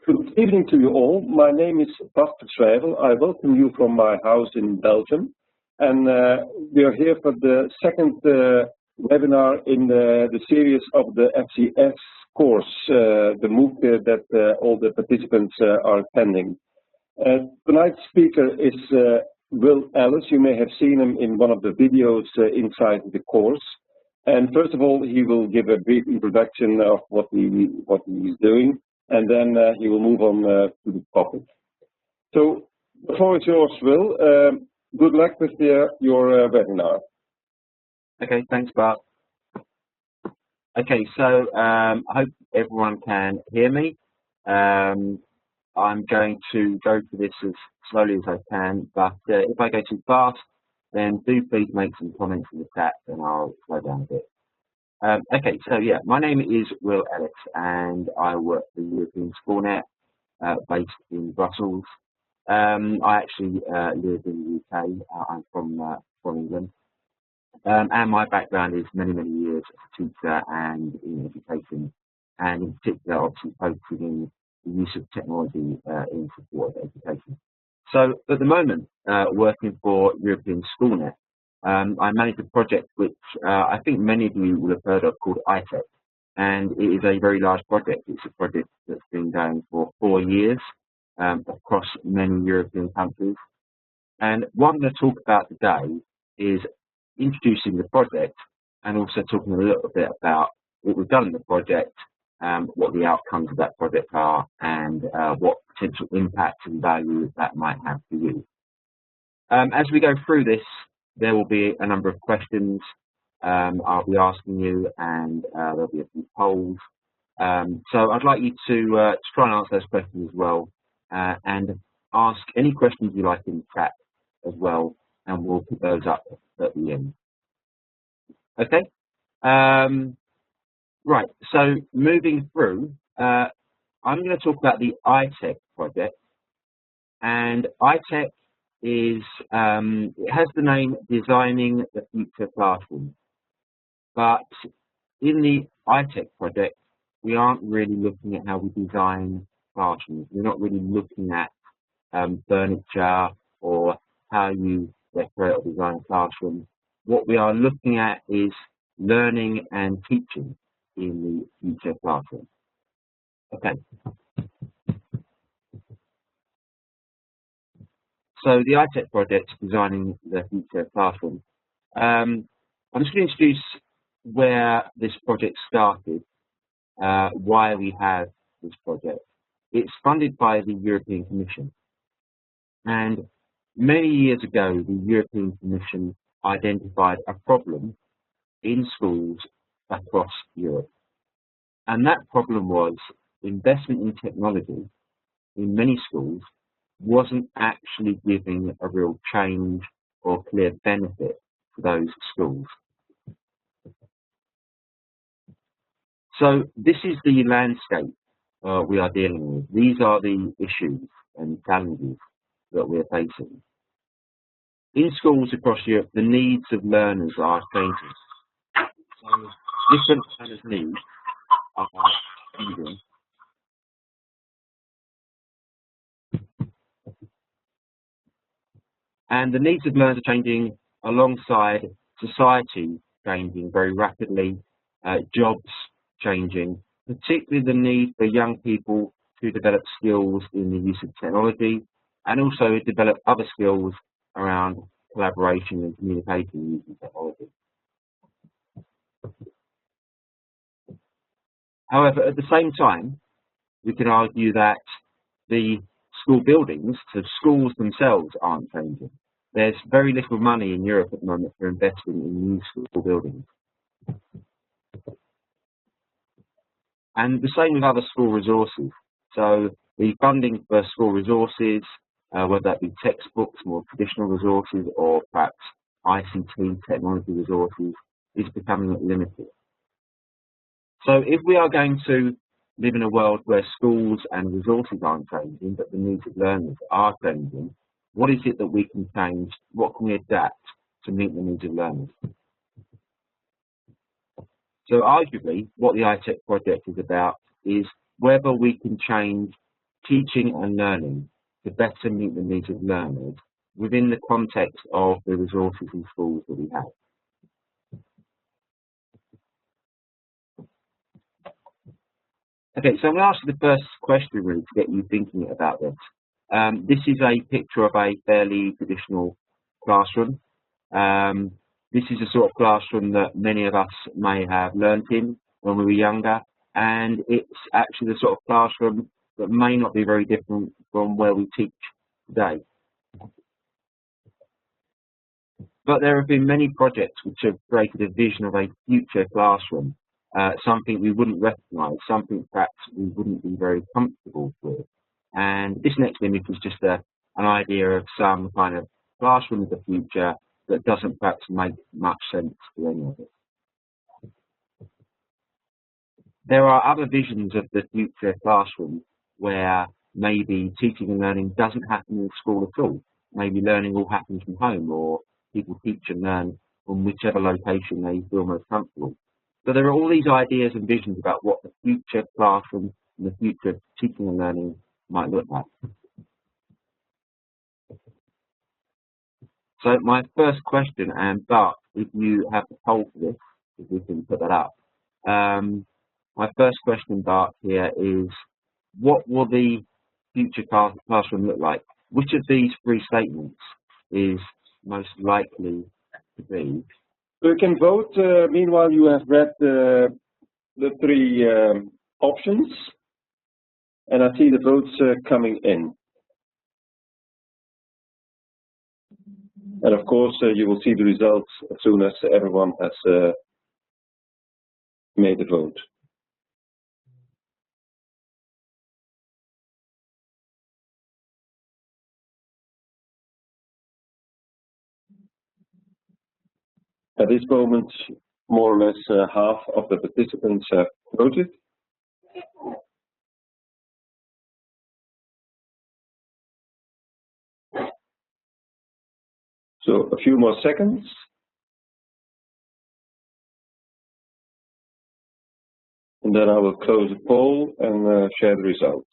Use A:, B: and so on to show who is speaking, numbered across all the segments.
A: Good evening to you all. My name is Bart Verschrijvel. I welcome you from my house in Belgium. And we are here for the second webinar in the series of the FCS course, the MOOC that all the participants are attending. Tonight's speaker is Will Ellis. You may have seen him in one of the videos inside the course. And first of all, he will give a brief introduction of what he is doing, and then he will move on to the topic. So the floor is yours, Will. Good luck with your webinar.
B: Okay, thanks, Bart. Okay, so I hope everyone can hear me. I'm going to go through this as slowly as I can, but if I go too fast, then do please make some comments in the chat and I'll slow down a bit. Okay, so yeah, my name is Will Ellis and I work for European Schoolnet based in Brussels. I actually live in the UK. I'm from England. And my background is many years as a teacher and in education, and in particular, obviously focusing in the use of technology in support of education. So at the moment, working for European Schoolnet, I manage a project which I think many of you will have heard of called iTEC, and it is a very large project. It's a project that's been going for 4 years across many European countries. And what I'm going to talk about today is introducing the project and also talking a little bit about what we've done in the project, what the outcomes of that project are, and what potential impact and value that might have for you. As we go through this, there will be a number of questions I'll be asking you, and there'll be a few polls. So I'd like you to try and answer those questions as well, and ask any questions you like in the chat as well, and we'll pick those up at the end. Okay. Right, so moving through, I'm going to talk about the iTEC project, and iTEC is, it has the name Designing the Future Classroom, but in the iTEC project, we aren't really looking at how we design classrooms. We're not really looking at furniture or how you decorate or design a classroom. What we are looking at is learning and teaching in the future classroom. Okay. So the iTEC project, Designing the Future Classroom. I'm just going to introduce where this project started, why we have this project. It's funded by the European Commission. And many years ago, the European Commission identified a problem in schools across Europe. And that problem was investment in technology in many schools wasn't actually giving a real change or clear benefit to those schools. So this is the landscape we are dealing with. These are the issues and challenges that we're facing. In schools across Europe, the needs of learners are changing. So different learners' needs are changing. And the needs of learners are changing alongside society changing very rapidly, jobs changing, particularly the need for young people to develop skills in the use of technology and also develop other skills around collaboration and communication using technology. However, at the same time, we can argue that the school buildings, the schools themselves aren't changing. There's very little money in Europe at the moment for investing in new school buildings. And the same with other school resources. So the funding for school resources, whether that be textbooks, more traditional resources, or perhaps ICT technology resources, is becoming limited. So if we are going to live in a world where schools and resources aren't changing, but the needs of learners are changing, what is it that we can change? What can we adapt to meet the needs of learners? So arguably, what the iTEC project is about is whether we can change teaching and learning to better meet the needs of learners within the context of the resources and schools that we have. Okay, so I'm going to ask you the first question really to get you thinking about this. This is a picture of a fairly traditional classroom. This is a sort of classroom that many of us may have learnt in when we were younger, and it's actually the sort of classroom that may not be very different from where we teach today. But there have been many projects which have created a vision of a future classroom, something we wouldn't recognise, something perhaps we wouldn't be very comfortable with. And this next image is just an idea of some kind of classroom of the future that doesn't perhaps make much sense to any of us. There are other visions of the future classroom where maybe teaching and learning doesn't happen in school at all. Maybe learning all happens from home, or people teach and learn from whichever location they feel most comfortable. So there are all these ideas and visions about what the future classroom and the future of teaching and learning might look like. So my first question, and Bart, if you have the poll for this, if we can put that up. My first question, Bart, here is, what will the future classroom look like? Which of these three statements is most likely to be?
A: You can vote. Meanwhile, you have read the three options, and I see the votes coming in. And of course, you will see the results as soon as everyone has made the vote. At this moment, more or less half of the participants have voted. So a few more seconds. And then I will close the poll and share the results.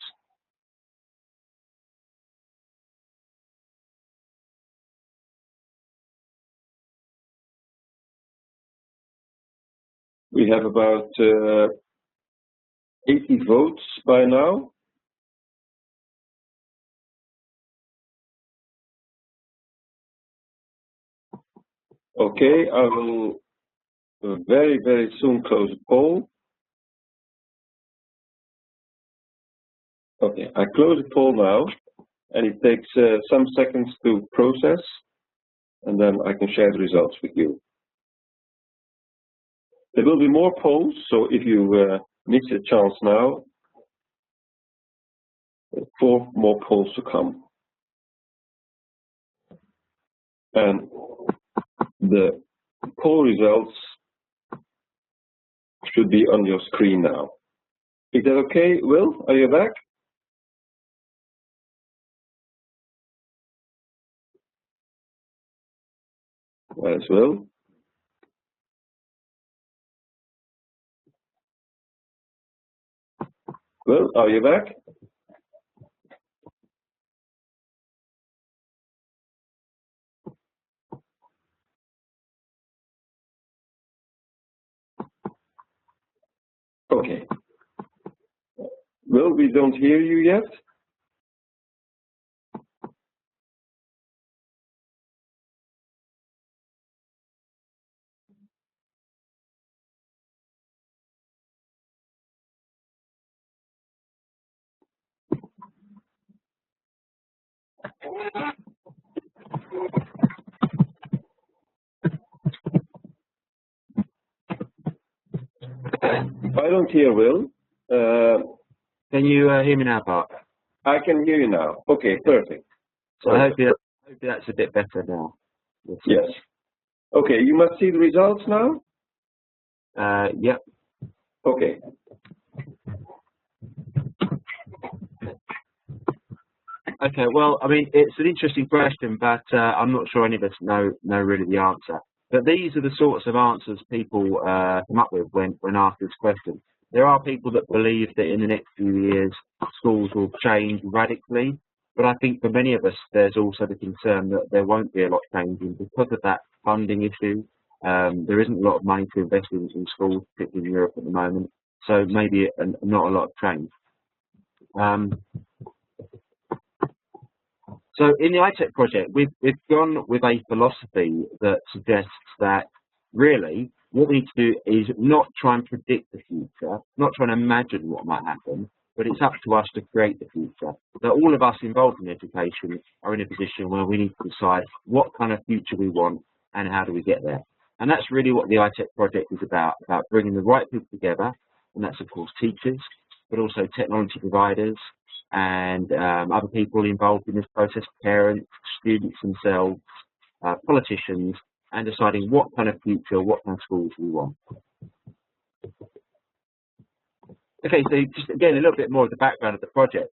A: We have about 80 votes by now. Okay, I will very, very soon close the poll. Okay, I close the poll now, and it takes some seconds to process, and then I can share the results with you. There will be more polls, so if you miss a chance now, there are 4 more polls to come. And the poll results should be on your screen now. Is that okay, Will? Are you back? As well. Will, are you back? Okay. Will, we don't hear you yet. I don't hear Will.
B: Can you hear me now, Bart?
A: I can hear you now. Okay, perfect.
B: So I hope that's a bit better now.
A: Yes. Okay, you must see the results now?
B: Yep.
A: Okay.
B: Okay, well, I mean, it's an interesting question, but I'm not sure any of us know really the answer. But these are the sorts of answers people come up with when asked this question. There are people that believe that in the next few years schools will change radically, but I think for many of us there's also the concern that there won't be a lot changing because of that funding issue. There isn't a lot of money to invest in schools, particularly in Europe at the moment, so maybe not a lot of change. So in the iTEC project, we've gone with a philosophy that suggests that really what we need to do is not try and predict the future, not try and imagine what might happen, but it's up to us to create the future. So all of us involved in education are in a position where we need to decide what kind of future we want and how do we get there. And that's really what the iTEC project is about bringing the right people together, and that's of course teachers, but also technology providers, and other people involved in this process, parents, students themselves, politicians, and deciding what kind of future, what kind of schools we want. Okay, so just again, a little bit more of the background of the project.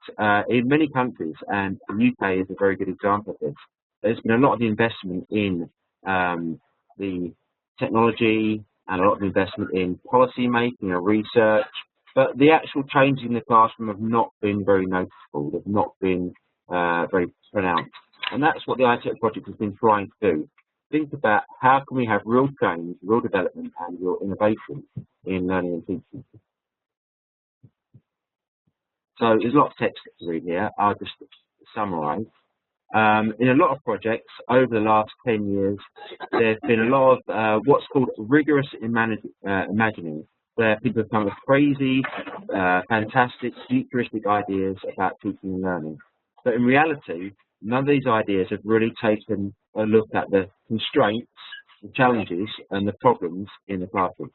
B: In many countries, and the UK is a very good example of this, there's been a lot of investment in the technology and a lot of investment in policy making and research, but the actual changes in the classroom have not been very noticeable, they've not been very pronounced. And that's what the iTEC project has been trying to do. Think about how can we have real change, real development and real innovation in learning and teaching. So there's a lot of text to read here, I'll just summarise. In a lot of projects over the last 10 years, there's been a lot of what's called rigorous imagining, where people have come up with crazy, fantastic, futuristic ideas about teaching and learning. But in reality, none of these ideas have really taken a look at the constraints, the challenges, and the problems in the classroom.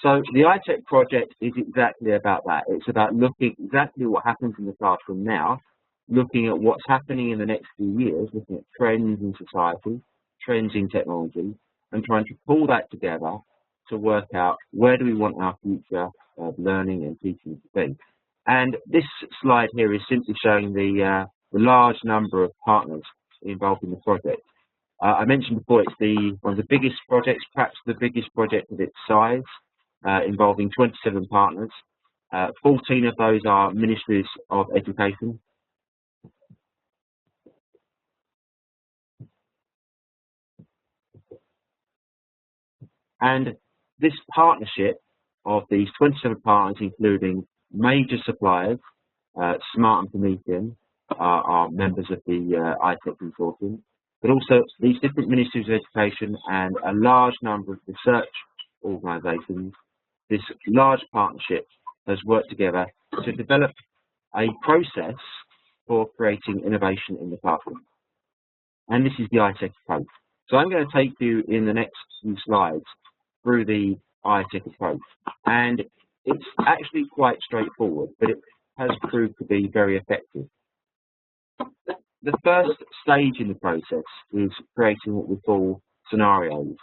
B: So the iTEC project is exactly about that. It's about looking exactly what happens in the classroom now, looking at what's happening in the next few years, looking at trends in society, trends in technology, and trying to pull that together to work out where do we want our future of learning and teaching to be. And this slide here is simply showing the large number of partners involved in the project. I mentioned before it's one of the biggest projects, perhaps the biggest project of its size, involving 27 partners. 14 of those are ministries of education. And this partnership of these 27 partners, including major suppliers, Smart and Promethean are members of the iTEC consortium, but also these different ministries of education and a large number of research organisations. This large partnership has worked together to develop a process for creating innovation in the classroom. And this is the iTEC approach. So I'm going to take you in the next few slides through the iTEC approach. And it's actually quite straightforward, but it has proved to be very effective. The first stage in the process is creating what we call scenarios.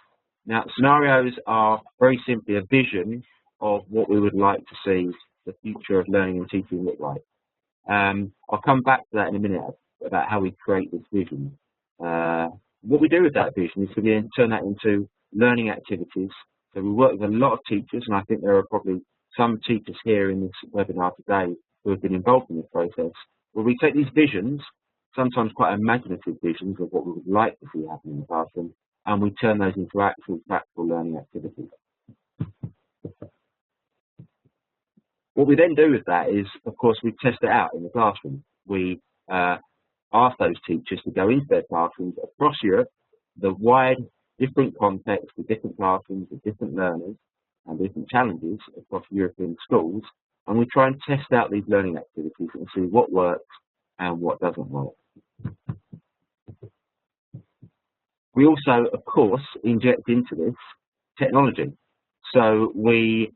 B: Now, scenarios are very simply a vision of what we would like to see the future of learning and teaching look like. I'll come back to that in a minute about how we create this vision. What we do with that vision is to then turn that into learning activities. So we work with a lot of teachers, and I think there are probably some teachers here in this webinar today who have been involved in this process, where we take these visions, sometimes quite imaginative visions of what we would like to see happen in the classroom, and we turn those into actual practical learning activities. What we then do with that is, of course, we test it out in the classroom. We ask those teachers to go into their classrooms across Europe, the wide, different contexts, the different classrooms, the different learners, and different challenges across European schools, and we try and test out these learning activities and see what works and what doesn't work. We also, of course, inject into this technology. So we've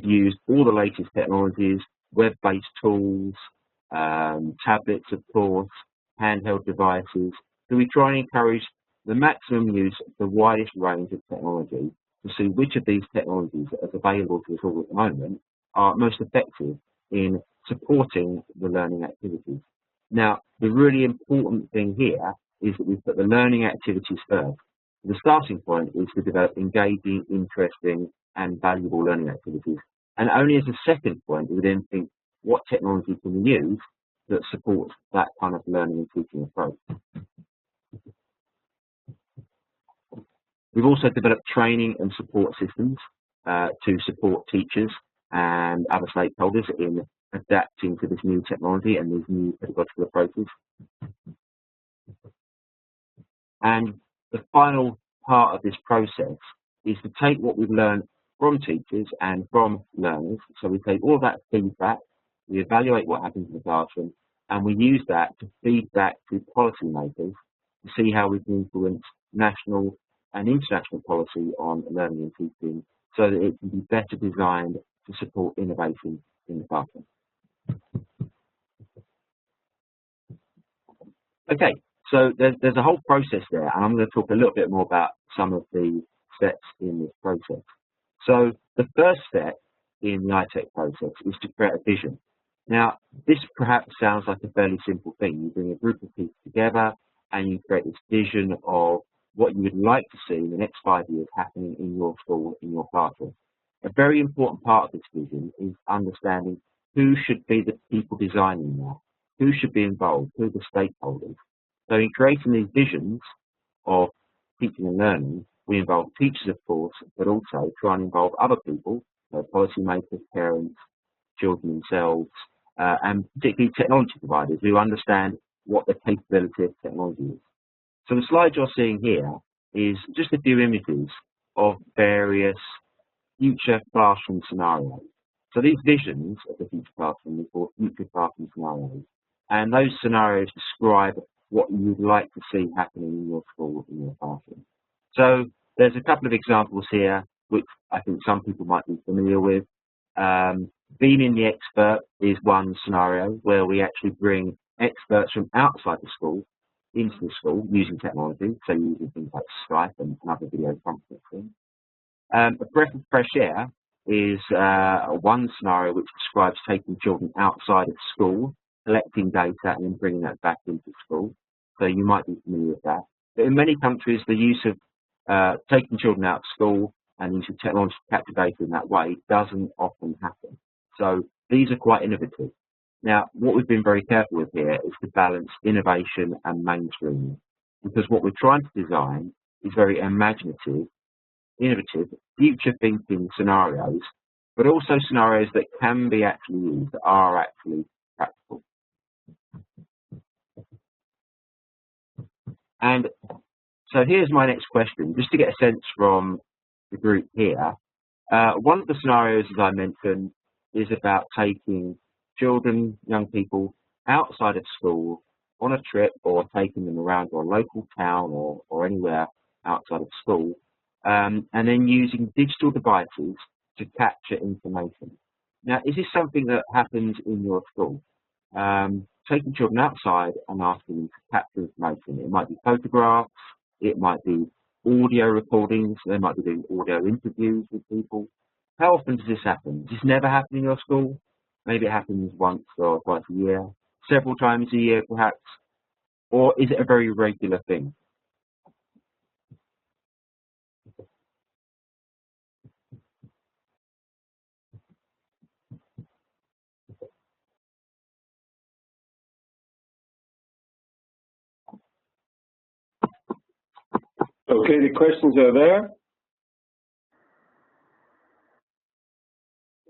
B: used all the latest technologies, web-based tools, tablets, of course, handheld devices. So we try and encourage the maximum use of the widest range of technology to see which of these technologies that are available to us all at the moment are most effective in supporting the learning activities. Now, the really important thing here is that we put the learning activities first. The starting point is to develop engaging, interesting, and valuable learning activities. And only as a second point, we then think, what technology can we use that supports that kind of learning and teaching approach? We've also developed training and support systems to support teachers and other stakeholders in adapting to this new technology and these new pedagogical approaches. And the final part of this process is to take what we've learned from teachers and from learners. So we take all that feedback, we evaluate what happens in the classroom, and we use that to feed back to policymakers to see how we can influence national and international policy on learning and teaching so that it can be better designed to support innovation in the classroom. Okay, so there's a whole process there, and I'm going to talk a little bit more about some of the steps in this process. So the first step in the iTEC process is to create a vision. Now, this perhaps sounds like a fairly simple thing. You bring a group of people together and you create this vision of what you would like to see in the next 5 years happening in your school, in your classroom. A very important part of this vision is understanding who should be the people designing that, who should be involved, who are the stakeholders. So in creating these visions of teaching and learning, we involve teachers, of course, but also try and involve other people, so policymakers, parents, children themselves, and particularly technology providers who understand what the capability of technology is. So the slide you're seeing here is just a few images of various future classroom scenarios. So these visions of the future classroom we call future classroom scenarios, and those scenarios describe what you'd like to see happening in your school, in your classroom. So there's a couple of examples here which I think some people might be familiar with. Being the expert is one scenario where we actually bring experts from outside the school into the school using technology, so using things like Skype and other video conferencing. A breath of fresh air is one scenario which describes taking children outside of school, collecting data and then bringing that back into school. So you might be familiar with that. But in many countries, the use of taking children out of school and using technology to capture data in that way doesn't often happen. So these are quite innovative. Now, what we've been very careful with here is to balance innovation and mainstreaming, because what we're trying to design is very imaginative, innovative, future-thinking scenarios, but also scenarios that can be actually used, that are actually practical. And so here's my next question, just to get a sense from the group here. One of the scenarios, as I mentioned, is about taking children, young people, outside of school on a trip or taking them around to a local town or anywhere outside of school, and then using digital devices to capture information. Now, is this something that happens in your school? Taking children outside and asking them to capture information. It might be photographs, it might be audio recordings, they might be doing audio interviews with people. How often does this happen? Does this never happen in your school? Maybe it happens once or twice a year, several times a year perhaps, or is it a very regular thing?
A: Okay, the questions are there.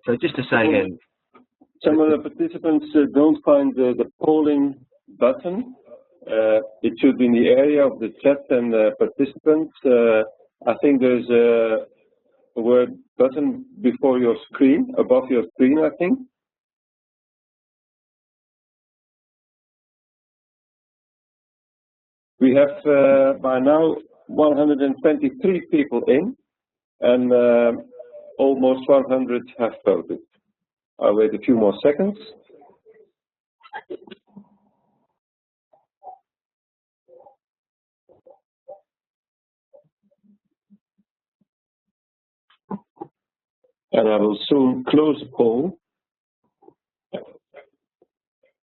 B: So just to say again,
A: some of the participants don't find the polling button. It should be in the area of the chat and participants. I think there's a word button before your screen, above your screen, I think. We have by now 123 people in, and almost 100 have voted. I'll wait a few more seconds. And I will soon close the poll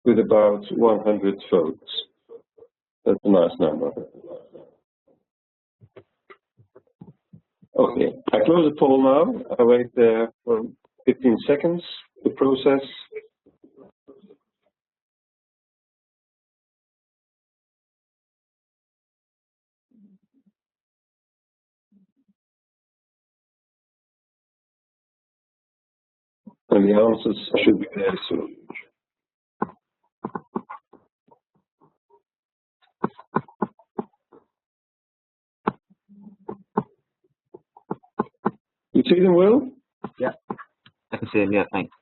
A: with about 100 votes. That's a nice number. Okay, I close the poll now. I wait for 15 seconds to process. And the answers should be there soon. You see them, Will?
B: Yeah, I can see them. Yeah, thanks.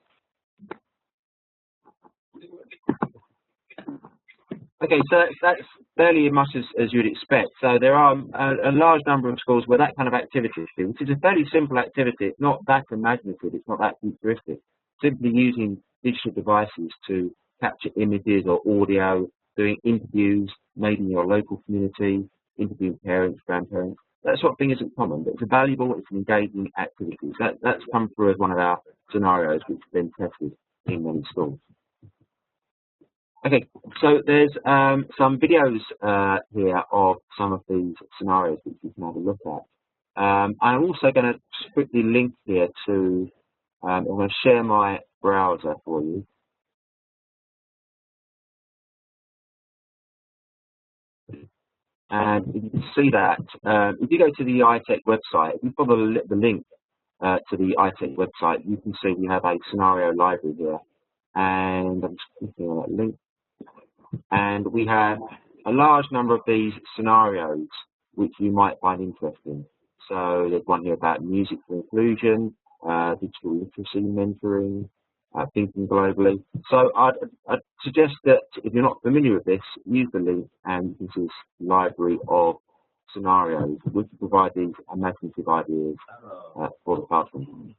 B: Okay, so that's fairly much as you'd expect. So there are a large number of schools where that kind of activity, which is a fairly simple activity. It's not that imaginative. It's not that futuristic. Simply using digital devices to capture images or audio, doing interviews, maybe in your local community, interviewing parents, grandparents. That sort of thing isn't common, but it's a valuable, it's an engaging activity. So that's come through as one of our scenarios, which has been tested in many schools. Okay, so there's some videos here of some of these scenarios which you can have a look at. I'm also going to quickly link here to, I'm going to share my browser for you. And you can see that, if you go to the iTEC website, if you follow the link to the iTEC website, you can see we have a scenario library here. And I'm just clicking on that link. And we have a large number of these scenarios which you might find interesting. So there's one here about music for inclusion, digital literacy mentoring, thinking globally. So I'd suggest that if you're not familiar with this, use the link and use this library of scenarios which provide these imaginative ideas for the classroom.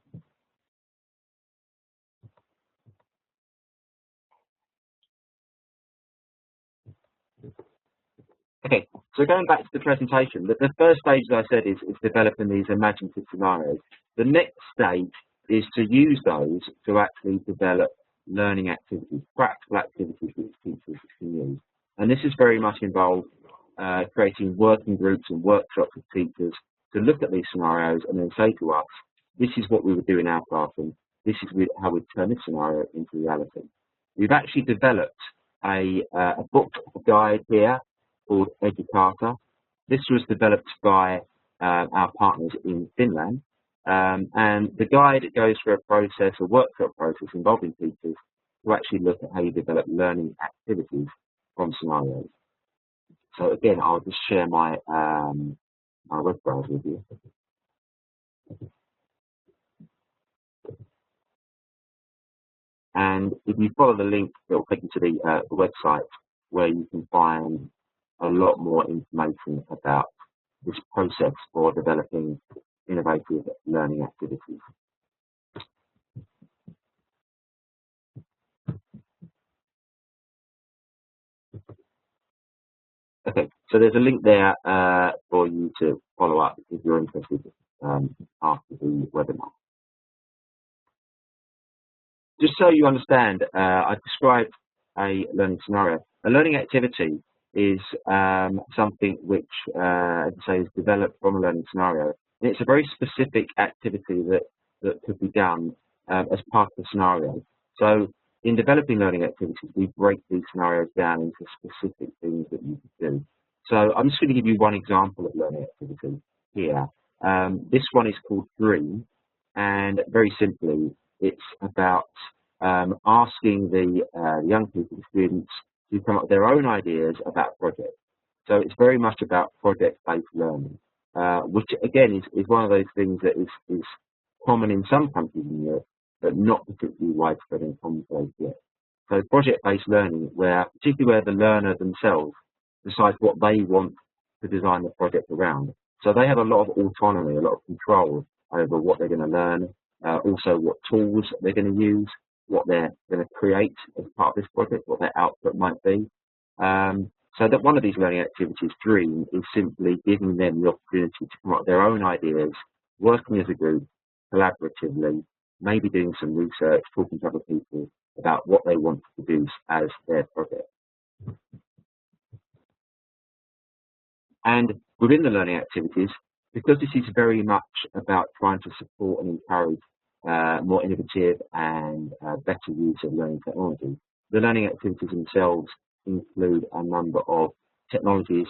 B: Okay, so going back to the presentation, the first stage, as I said, is developing these imaginative scenarios. The next stage is to use those to actually develop learning activities, practical activities which teachers can use. And this is very much involved creating working groups and workshops with teachers to look at these scenarios and then say to us, this is what we would do in our classroom, this is how we turn this scenario into reality. We've actually developed a book guide here called Educata. This was developed by our partners in Finland, and the guide goes through a process, a workshop process involving teachers to actually look at how you develop learning activities from scenarios. So again, I'll just share my my web browser with you. And if you follow the link, it will take you to the website where you can find a lot more information about this process for developing innovative learning activities. Okay, so there's a link there for you to follow up if you're interested after the webinar. Just so you understand, I described a learning scenario. A learning activity is something which, as I say, is developed from a learning scenario. And it's a very specific activity that could be done as part of the scenario. So in developing learning activities, we break these scenarios down into specific things that you could do. So I'm just going to give you one example of learning activity here. This one is called Dream, and very simply, it's about asking the young people, the students, to come up with their own ideas about projects. So it's very much about project-based learning, which again is one of those things that is common in some countries in Europe, but not particularly widespread and commonplace yet. So project-based learning, particularly where the learner themselves decides what they want to design the project around. So they have a lot of autonomy, a lot of control over what they're going to learn, also what tools they're going to use, what they're going to create as part of this project, what their output might be. So that one of these learning activities, Dream, is simply giving them the opportunity to come up with their own ideas, working as a group, collaboratively, maybe doing some research, talking to other people about what they want to produce as their project. And within the learning activities, because this is very much about trying to support and encourage more innovative and better use of learning technology, the learning activities themselves include a number of technologies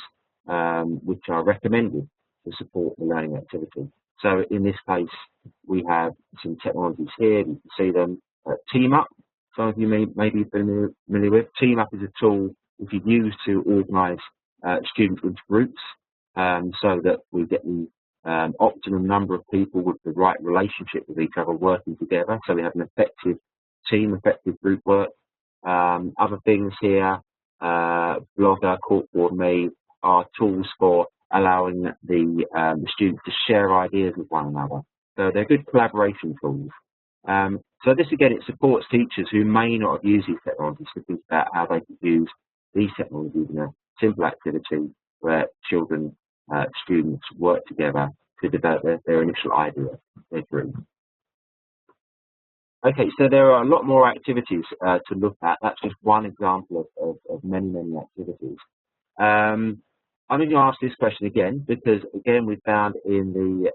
B: which are recommended to support the learning activity. So in this case, we have some technologies here. You can see them. TeamUp, some of you may be familiar with. TeamUp is a tool which is used to organise students into groups so that we get the optimum number of people with the right relationship with each other working together. So we have an effective team, effective group work. Other things here, Blogger, Corkboard, Me, are tools for allowing the students to share ideas with one another. So they're good collaboration tools. So this again, it supports teachers who may not have used these technologies to think about how they could use these technologies in a simple activity where children, students work together to develop their initial idea, their dream. Okay, so there are a lot more activities to look at. That's just one example of many, many activities. I'm going to ask this question again because, again, we found in the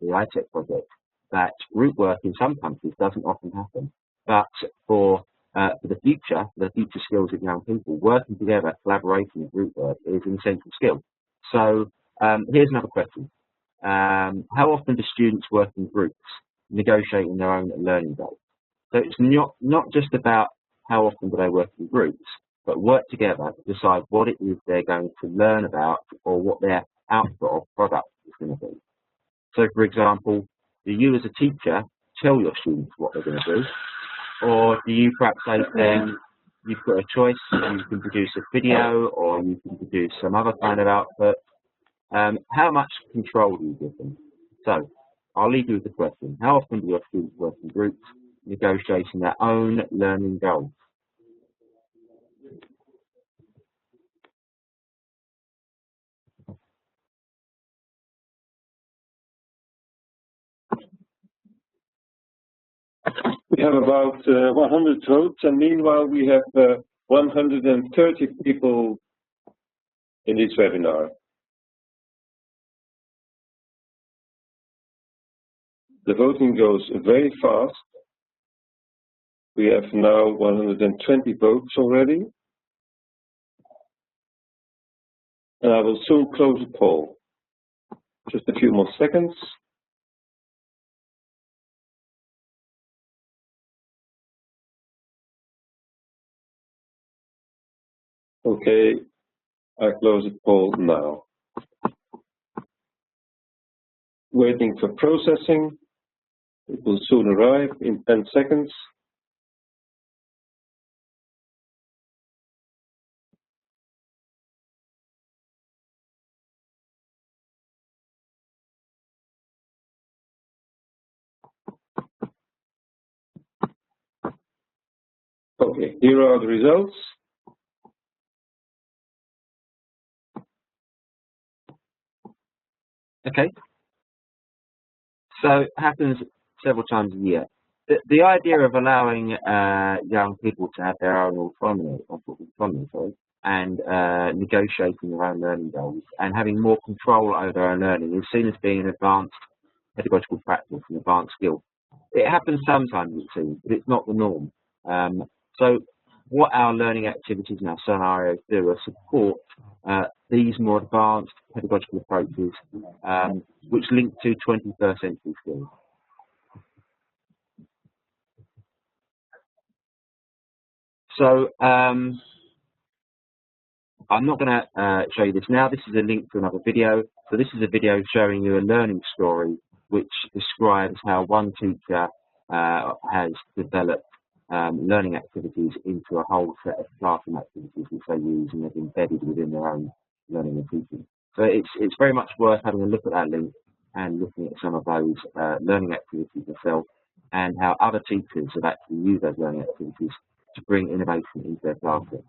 B: iTEC project that group work in some countries doesn't often happen. But for the future skills of young people, working together, collaboration and group work is an essential skill. So here's another question. How often do students work in groups, negotiating their own learning goals? So it's not just about how often do they work in groups, but work together to decide what it is they're going to learn about or what their output or product is going to be. So, for example, do you as a teacher tell your students what they're going to do? Or do you perhaps say to them, you've got a choice, you can produce a video or you can produce some other kind of output? How much control do you give them? So, I'll leave you with the question. How often do your students work in groups, negotiating their own learning goals?
A: We have about 100 votes, and meanwhile we have 130 people in this webinar. The voting goes very fast. We have now 120 votes already. And I will soon close the poll. Just a few more seconds. Okay, I close the poll now. Waiting for processing. It will soon arrive in 10 seconds. Okay, here are the results.
B: Okay. So it happens several times a year. The idea of allowing young people to have their own autonomy and negotiating their own learning goals and having more control over their own learning is seen as being an advanced pedagogical practice, an advanced skill. It happens sometimes, it seems, but it's not the norm. So what our learning activities and our scenarios do is support these more advanced pedagogical approaches which link to 21st century skills. So I'm not going to show you this now. This is a link to another video. So this is a video showing you a learning story which describes how one teacher has developed learning activities into a whole set of classroom activities which they use and they've embedded within their own learning and teaching. So it's very much worth having a look at that link and looking at some of those learning activities yourself and how other teachers have actually used those learning activities to bring innovation into their classroom.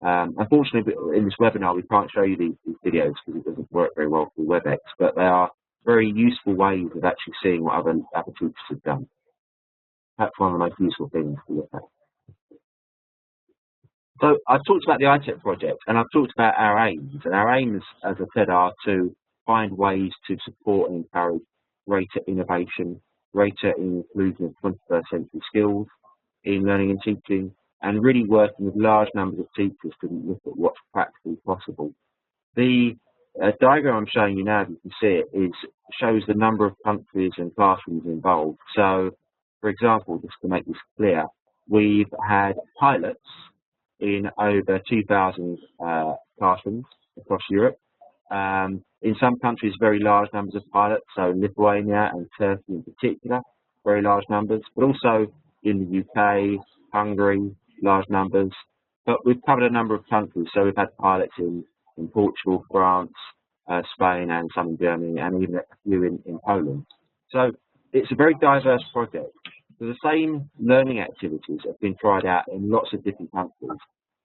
B: Unfortunately, in this webinar, we can't show you these videos because it doesn't work very well through WebEx, but they are very useful ways of actually seeing what other teachers have done. That's one of the most useful things to look at. So I've talked about the iTEC project and I've talked about our aims. And our aims, as I said, are to find ways to support and encourage greater innovation, greater inclusion of 21st century skills in learning and teaching, and really working with large numbers of teachers to look at what's practically possible. The diagram I'm showing you now, if you can see it, shows the number of countries and classrooms involved. So, for example, just to make this clear, we've had pilots in over 2,000 classrooms across Europe. In some countries, very large numbers of pilots, so Lithuania and Turkey in particular, very large numbers, but also in the UK, Hungary, large numbers. But we've covered a number of countries, so we've had pilots in Portugal, France, Spain, and some in Germany, and even a few in Poland. So it's a very diverse project. So the same learning activities have been tried out in lots of different countries,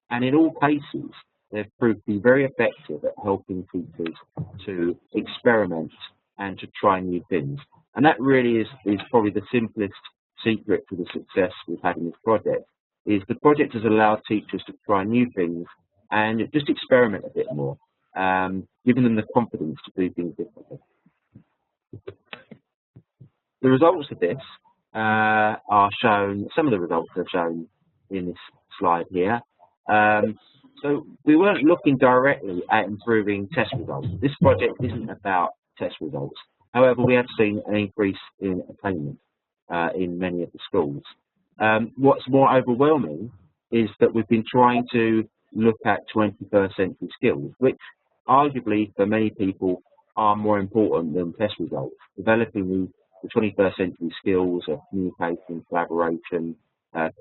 B: and in all cases, they've proved to be very effective at helping teachers to experiment and to try new things. And that really is probably the simplest secret to the success we've had in this project, is the project has allowed teachers to try new things and just experiment a bit more, giving them the confidence to do things differently. The results of this are shown, some of the results are shown in this slide here. So we weren't looking directly at improving test results. This project isn't about test results. However, we have seen an increase in attainment in many of the schools. What's more overwhelming is that we've been trying to look at 21st century skills, which arguably for many people are more important than test results. Developing the 21st century skills of communication, collaboration,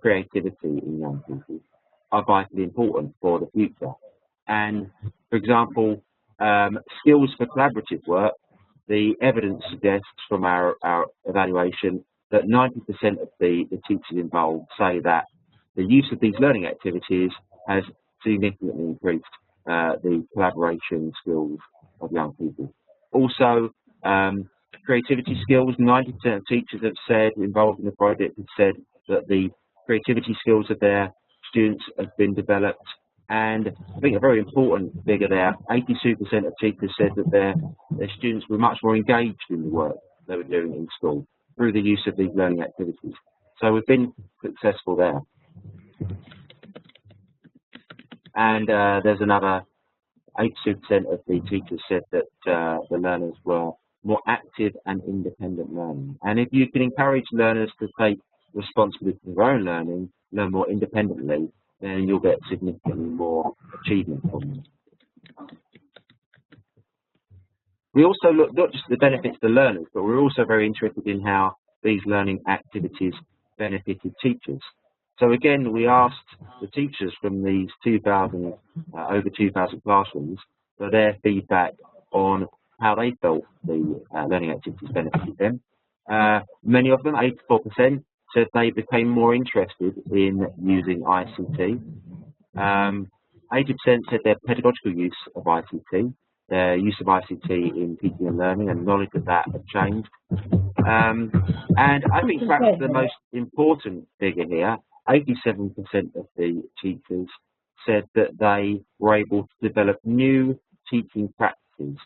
B: creativity in young people are vitally important for the future. And for example, skills for collaborative work, the evidence suggests from our evaluation that 90% of the teachers involved say that the use of these learning activities has significantly increased the collaboration skills of young people. Also, creativity skills, 90% of teachers have said, involved in the project, have said that the creativity skills of their students have been developed. And I think a very important figure there, 82% of teachers said that their students were much more engaged in the work they were doing in school through the use of these learning activities. So we've been successful there. And there's another 82% of the teachers said that the learners were more active and independent learning. And if you can encourage learners to take responsibility for their own learning, learn more independently, then you'll get significantly more achievement from them. We also look not just at the benefits to learners, but we're also very interested in how these learning activities benefited teachers. So again, we asked the teachers from these over 2,000 classrooms for their feedback on how they felt the learning activities benefited them. Many of them, 84%, said they became more interested in using ICT. 80% said their pedagogical use of ICT, their use of ICT in teaching and learning, and knowledge of that had changed. And I think perhaps the most important figure here, 87% of the teachers said that they were able to develop new teaching practices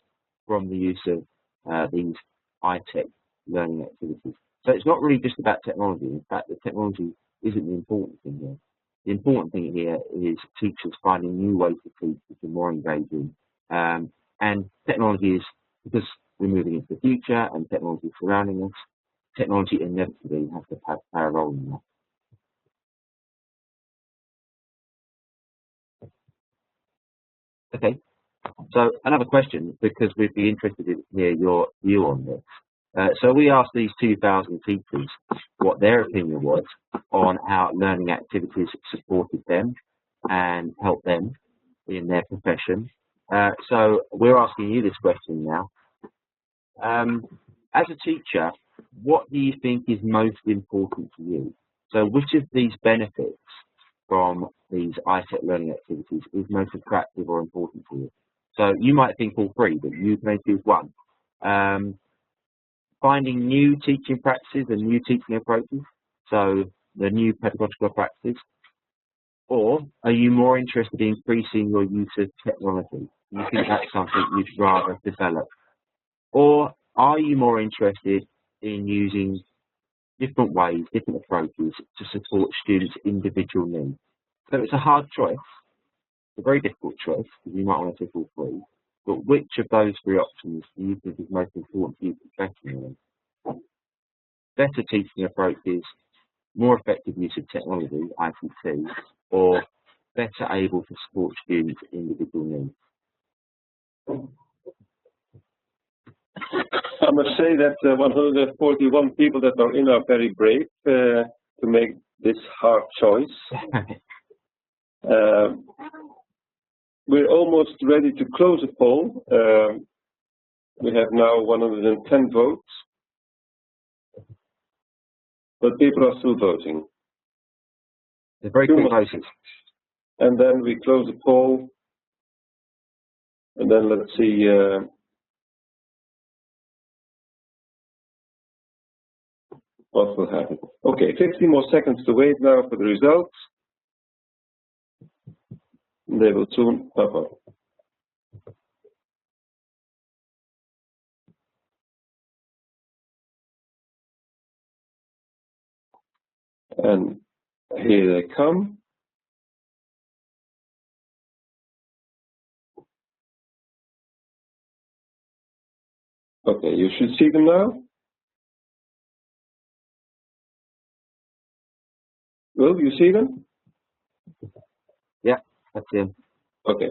B: from the use of these iTEC learning activities. So it's not really just about technology. In fact, the technology isn't the important thing here. The important thing here is teachers finding new ways to teach which are more engaging. And technology is, because we're moving into the future and technology is surrounding us, technology inevitably has to play a role in that. Okay, so another question, because we'd be interested in hear your view on this. So we asked these 2,000 teachers what their opinion was on how learning activities supported them and helped them in their profession. So we're asking you this question now. As a teacher, what do you think is most important to you? So which of these benefits from these iTEC learning activities is most attractive or important to you? So you might think all three, but you may choose one. Finding new teaching practices and new teaching approaches, so the new pedagogical practices, or are you more interested in increasing your use of technology? Do you think that's something you'd rather develop? Or are you more interested in using different ways, different approaches to support students' individual needs? So it's a hard choice, a very difficult choice, because you might want to tick all three. But which of those three options do you think is most important for you professionally? Better teaching approaches, more effective use of technology, ICT, or better able to support students' individual needs?
A: I must say that 141 people that are in are very brave to make this hard choice. We're almost ready to close the poll. We have now 110 votes, but people are still voting.
B: They're very quick voting.
A: And then we close the poll, and then let's see. What will happen? Okay, 15 more seconds to wait now for the results. They will soon pop up. And here they come. Okay, you should see them now. Will you see them?
B: Yeah, that's him.
A: Okay.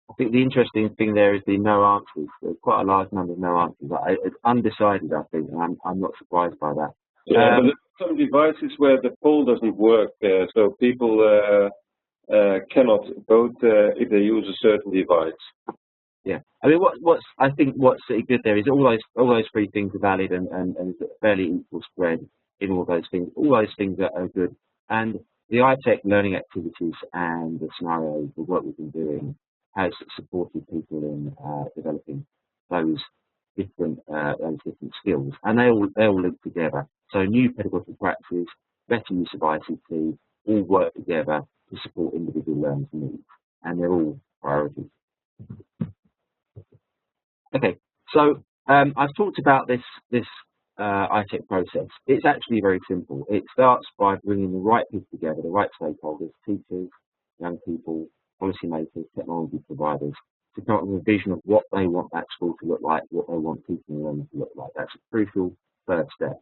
B: I think the interesting thing there is the no answers. There's quite a large number of no answers. It's undecided, I think, and I'm not surprised by that.
A: Yeah, but there are some devices where the poll doesn't work, so people cannot vote if they use a certain device.
B: Yeah, I mean, I think what's good there is all those three things are valid and fairly equal spread in all those things. All those things are good, and the iTEC learning activities and the scenarios, the work we've been doing, has supported people in developing those different skills, and they all link together. So new pedagogical practices, better use of ICT, all work together to support individual learners' needs, and they're all priorities. Okay, so I've talked about this iTEC process. It's actually very simple. It starts by bringing the right people together, the right stakeholders, teachers, young people, policymakers, technology providers, to come up with a vision of what they want that school to look like, what they want teaching and learning to look like. That's a crucial first step.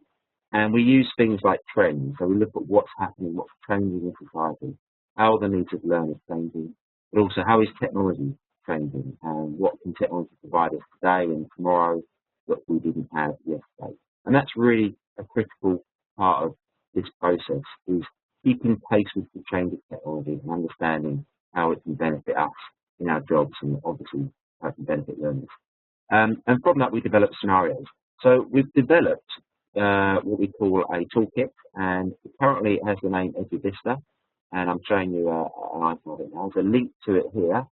B: And we use things like trends. So we look at what's happening, what's changing in society, how are the needs of learners changing, but also how is technology changing, and what can technology provide us today and tomorrow that we didn't have yesterday. And that's really a critical part of this process, is keeping pace with the change of technology and understanding how it can benefit us in our jobs and obviously how it can benefit learners. And from that we develop scenarios. So we've developed what we call a toolkit, and currently it has the name EduVista, and I'm showing you an icon of it now. There's a link to it here.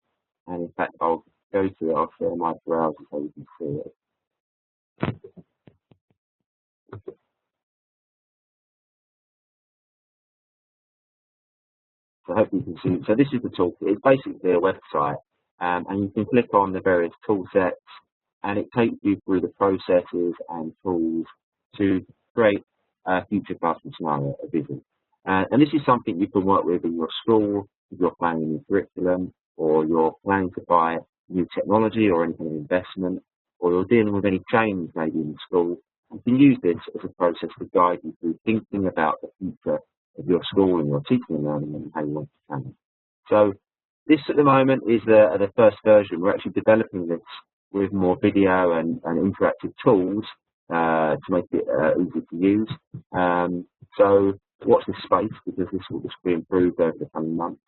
B: And in fact, I'll go to it, I'll share my browser so you can see it. So hopefully you can see it. So this is the toolkit. It's basically a website, and you can click on the various tool sets, and it takes you through the processes and tools to create a future classroom scenario, a vision. And this is something you can work with in your school, if you're planning a new curriculum, or you're planning to buy new technology or any kind of investment, or you're dealing with any change maybe in the school. You can use this as a process to guide you through thinking about the future of your school and your teaching and learning and how you want to change. So this at the moment is the first version. We're actually developing this with more video and interactive tools to make it easy to use. So watch this space, because this will just be improved over the coming months.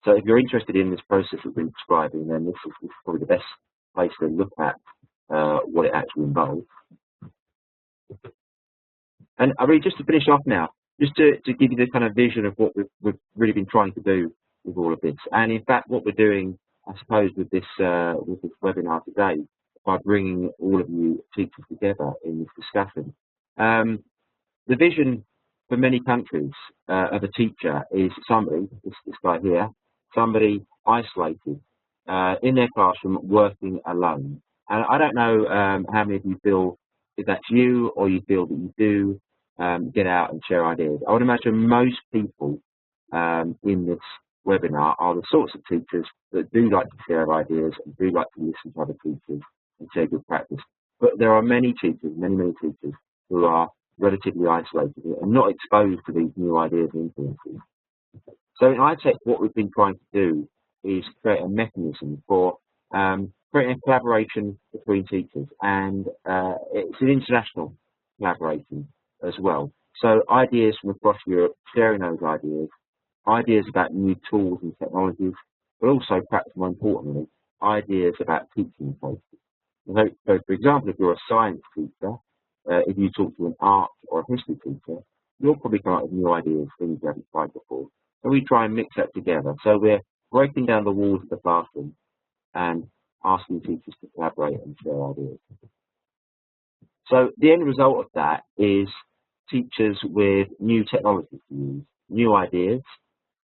B: So if you're interested in this process we've been describing, then this is probably the best place to look at what it actually involves. And I really, just to finish off now, just to give you the kind of vision of what we've really been trying to do with all of this. And in fact, what we're doing, I suppose, with this webinar today, by bringing all of you teachers together in this discussion. The vision for many countries of a teacher is somebody, this guy here, somebody isolated in their classroom working alone. And I don't know how many of you feel if that's you or you feel that you do get out and share ideas. I would imagine most people in this webinar are the sorts of teachers that do like to share ideas and do like to listen to other teachers and share good practice. But there are many teachers, many teachers who are relatively isolated and not exposed to these new ideas and influences. So in iTEC, what we've been trying to do is create a mechanism for creating a collaboration between teachers, and it's an international collaboration as well. So ideas from across Europe, sharing those ideas about new tools and technologies, but also, perhaps more importantly, ideas about teaching approaches. So for example, if you're a science teacher, if you talk to an art or a history teacher, you'll probably come up with new ideas, things you haven't tried before. So we try and mix that together. So we're breaking down the walls of the classroom and asking teachers to collaborate and share ideas. So the end result of that is teachers with new technologies to use, new ideas,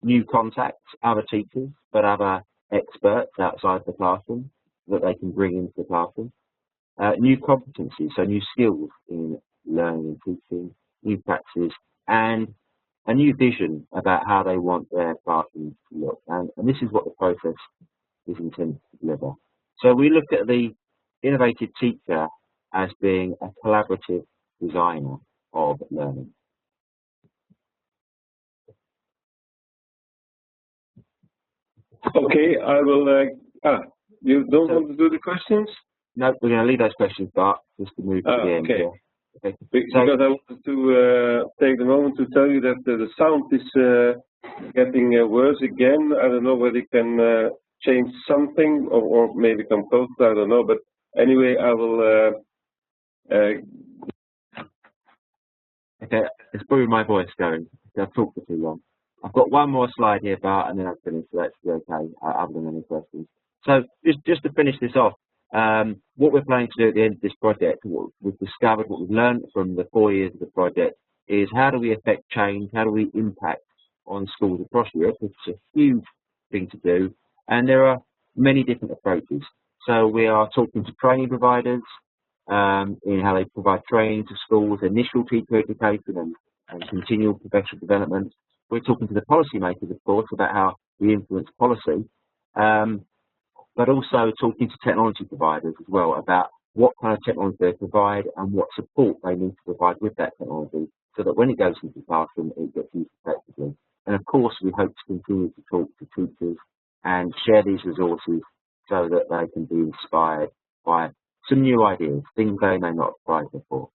B: new contacts, other teachers, but other experts outside the classroom that they can bring into the classroom. New competencies, so new skills in learning and teaching, new practices, and a new vision about how they want their classrooms to look. And this is what the process is intended to deliver. So we look at the innovative teacher as being a collaborative designer of learning.
A: Okay, I will. You don't want to do the questions?
B: No, we're going to leave those questions, Bart, just to move to the end here. Okay.
A: Because I wanted to take the moment to tell you that the sound is getting worse again. I don't know whether you can change something or maybe compose it, I don't know. But anyway, I will.
B: Okay, it's probably my voice going. I've talked for too long. I've got one more slide here, Bart, and then I'll finish, so that should be okay, other than any questions. So just to finish this off, what we're planning to do at the end of this project, what we've discovered, what we've learned from the 4 years of the project, is how do we affect change, how do we impact on schools across Europe, which is a huge thing to do, and there are many different approaches. So we are talking to training providers in how they provide training to schools, initial teacher education and continual professional development. We're talking to the policymakers, of course, about how we influence policy, but also talking to technology providers as well about what kind of technology they provide and what support they need to provide with that technology so that when it goes into the classroom, it gets used effectively. And of course, we hope to continue to talk to teachers and share these resources so that they can be inspired by some new ideas, things they may not have tried before.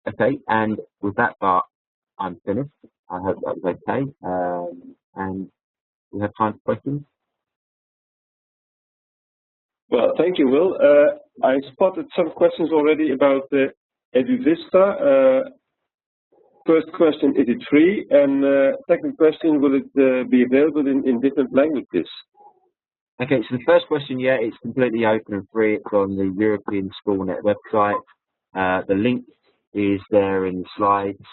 B: Okay, and with that part, I'm finished. I hope that was okay. And we have time for questions.
A: Well, thank you, Will. I spotted some questions already about EduVista. First question, is it free? And second question, will it be available in different languages?
B: Okay, so the first question, yeah, it's completely open and free. It's on the European SchoolNet website. The link is there in the slides.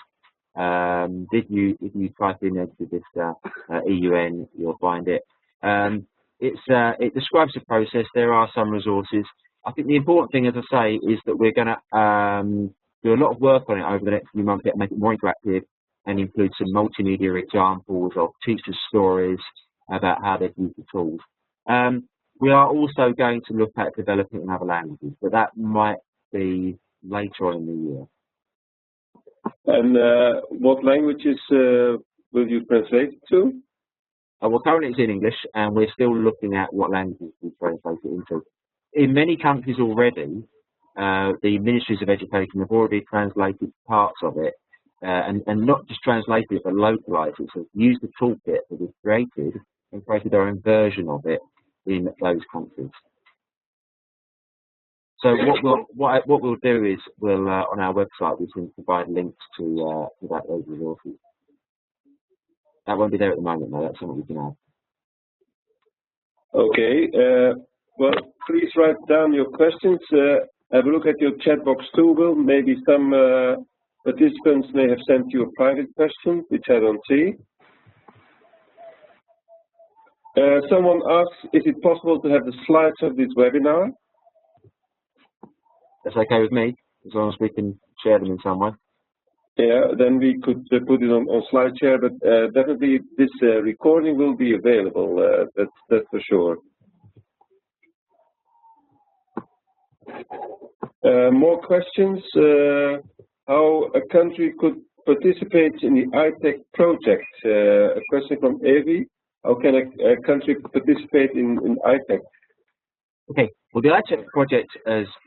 B: If you type in EduVista, EUN, you'll find it. It describes the process. There are some resources. I think the important thing, as I say, is that we're going to do a lot of work on it over the next few months, make it more interactive and include some multimedia examples of teachers' stories about how they've used the tools. We are also going to look at developing in other languages, but that might be later on in the year.
A: And what languages will you translate it to?
B: Well, currently it's in English, and we're still looking at what languages we translate it into. In many countries already, the ministries of education have already translated parts of it, and not just translated it, but localized it. So used the toolkit that was created and created their own version of it in those countries. So what we'll do is we'll on our website we can provide links to those resources. That won't be there at the moment, though. That's something we can add.
A: Okay. Well, please write down your questions. Have a look at your chat box too, Will. Maybe some participants may have sent you a private question, which I don't see. Someone asks, is it possible to have the slides of this webinar?
B: That's okay with me, as long as we can share them in some way.
A: Yeah, then we could put it on SlideShare, but definitely this recording will be available, that's for sure. More questions, how a country could participate in the iTEC project. A question from Avi, how can a country participate in iTEC?
B: Okay, well the iTEC project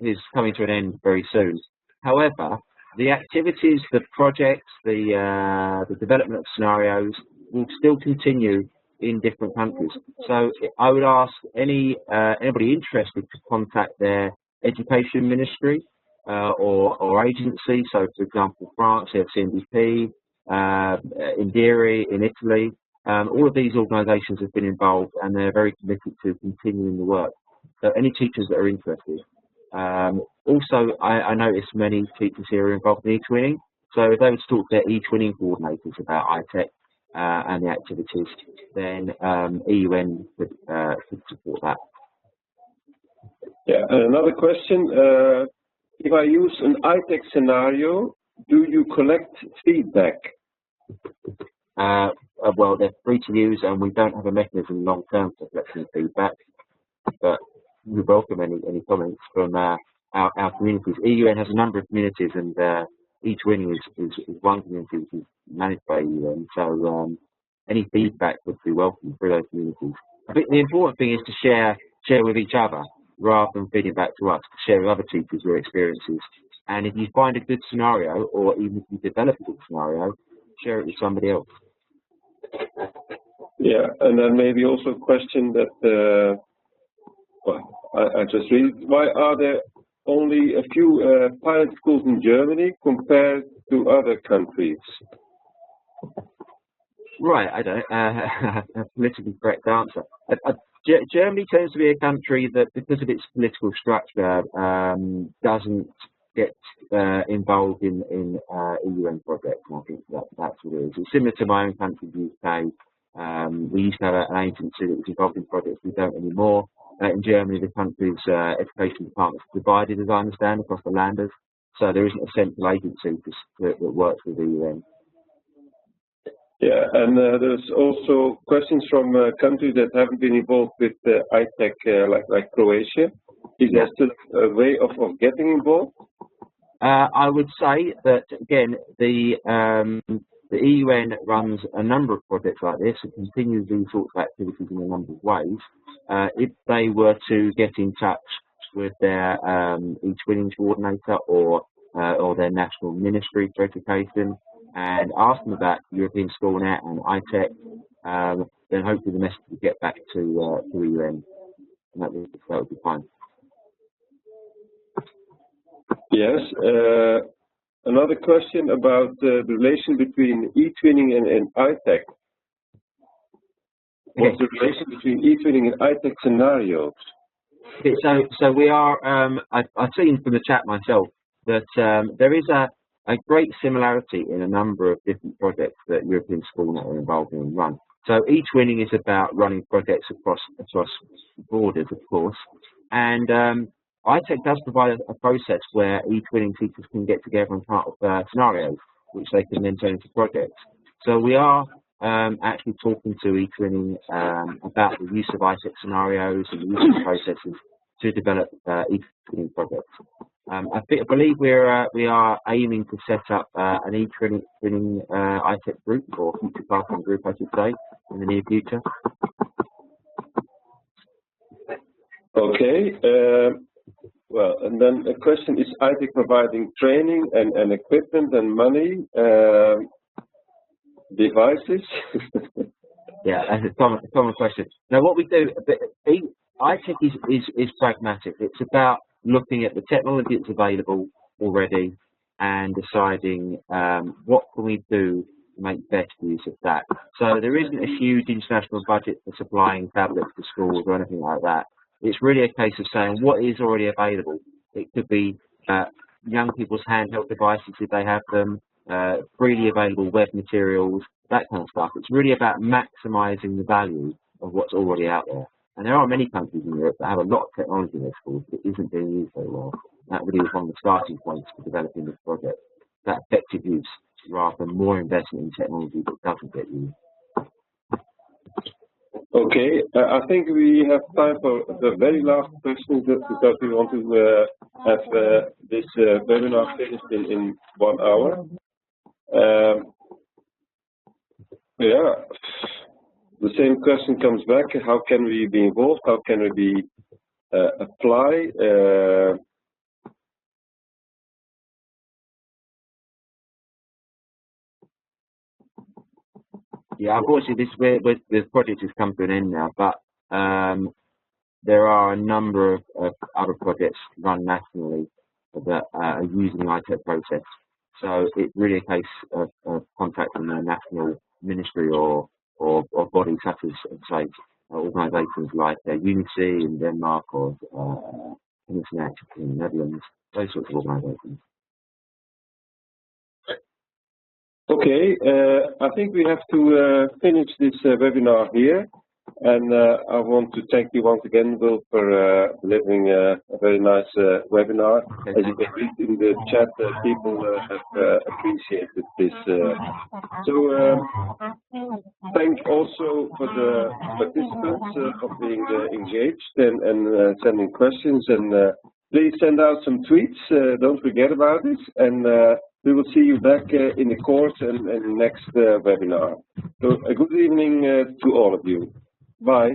B: is coming to an end very soon. However, the activities, the projects, the development of scenarios will still continue in different countries. So I would ask anybody interested to contact their education ministry or agency. So, for example, France, FCS, Indiri in Italy. All of these organisations have been involved, and they're very committed to continuing the work. So, any teachers that are interested. Also, I noticed many teachers here are involved in e-twinning. So, if they would talk to their e-twinning coordinators about iTEC and the activities, then EUN could support that.
A: Yeah, another question. If I use an iTEC scenario, do you collect feedback?
B: Well, they're free to use, and we don't have a mechanism long term for collecting feedback. But we welcome any comments from our communities. EUN has a number of communities, and e-twinning is one community which is managed by EUN. So any feedback would be welcome through those communities. I think the important thing is to share with each other, rather than feeding back to us, to share with other teachers your experiences. And if you find a good scenario, or even if you develop a good scenario, share it with somebody else.
A: Yeah, and then maybe also a question that, well, I just read it. Why are there only a few pilot schools in Germany compared to other countries?
B: Right, I don't a politically correct answer. Germany tends to be a country that, because of its political structure, doesn't get involved in EUN projects. And I think that's what it is. It's similar to my own country, the UK. We used to have an agency that was involved in projects. We don't anymore. In Germany, the country's education department is divided, as I understand, across the landers. So there isn't a central agency that works with EUN.
A: Yeah, and there's also questions from countries that haven't been involved with iTEC, like Croatia. Is there still a way of getting involved?
B: I would say that, again, the EUN runs a number of projects like this and continues these sorts of activities in a number of ways. If they were to get in touch with their e-twinning coordinator or their national ministry for education and ask them about European SchoolNet and iTEC, then hopefully the message will get back to EUN, and that would be fine.
A: Yes. Another question about the relation between e-twinning and iTEC. What's the relation between e-twinning and iTEC scenarios?
B: Okay, so we are. I've seen from the chat myself that there is a great similarity in a number of different projects that European SchoolNet are involved in and run. So e-twinning is about running projects across borders, of course, and iTEC does provide a process where e-twinning teachers can get together and come up with scenarios, which they can then turn into projects. So we are actually talking to e-twinning about the use of iTEC scenarios and the use of processes to develop e-twinning projects. I believe we are aiming to set up an e-twinning iTEC group, or future classroom group, I should say, in the near future.
A: Okay. Well, and then the question is iTEC providing training and equipment and money, devices?
B: Yeah, that's a common question. Now, what we do, iTEC is pragmatic. It's about looking at the technology that's available already and deciding what can we do to make best use of that. So there isn't a huge international budget for supplying tablets to schools or anything like that. It's really a case of saying what is already available. It could be young people's handheld devices if they have them, freely available web materials, that kind of stuff. It's really about maximising the value of what's already out there. And there are many countries in Europe that have a lot of technology in their schools that isn't being used very well. That really is one of the starting points for developing this project, that effective use rather than more investment in technology that doesn't get used.
A: Okay, I think we have time for the very last question because we want to have this webinar finished in 1 hour. Yeah, the same question comes back. How can we be involved? How can we apply?
B: Yeah, unfortunately, this project has come to an end now, but there are a number of other projects run nationally that are using the iTEC process. So it's really a case of contacting the national ministry or bodies such as, say, organisations like UNICE in Denmark or Internet in the Netherlands, those sorts of organisations.
A: Okay, I think we have to finish this webinar here. And I want to thank you once again, Will, for delivering a very nice webinar. As you can read in the chat, people have appreciated this. So thank also for the participants for being engaged and sending questions. And please send out some tweets. Don't forget about it. And we will see you back in the course and next webinar. So a good evening to all of you. Bye.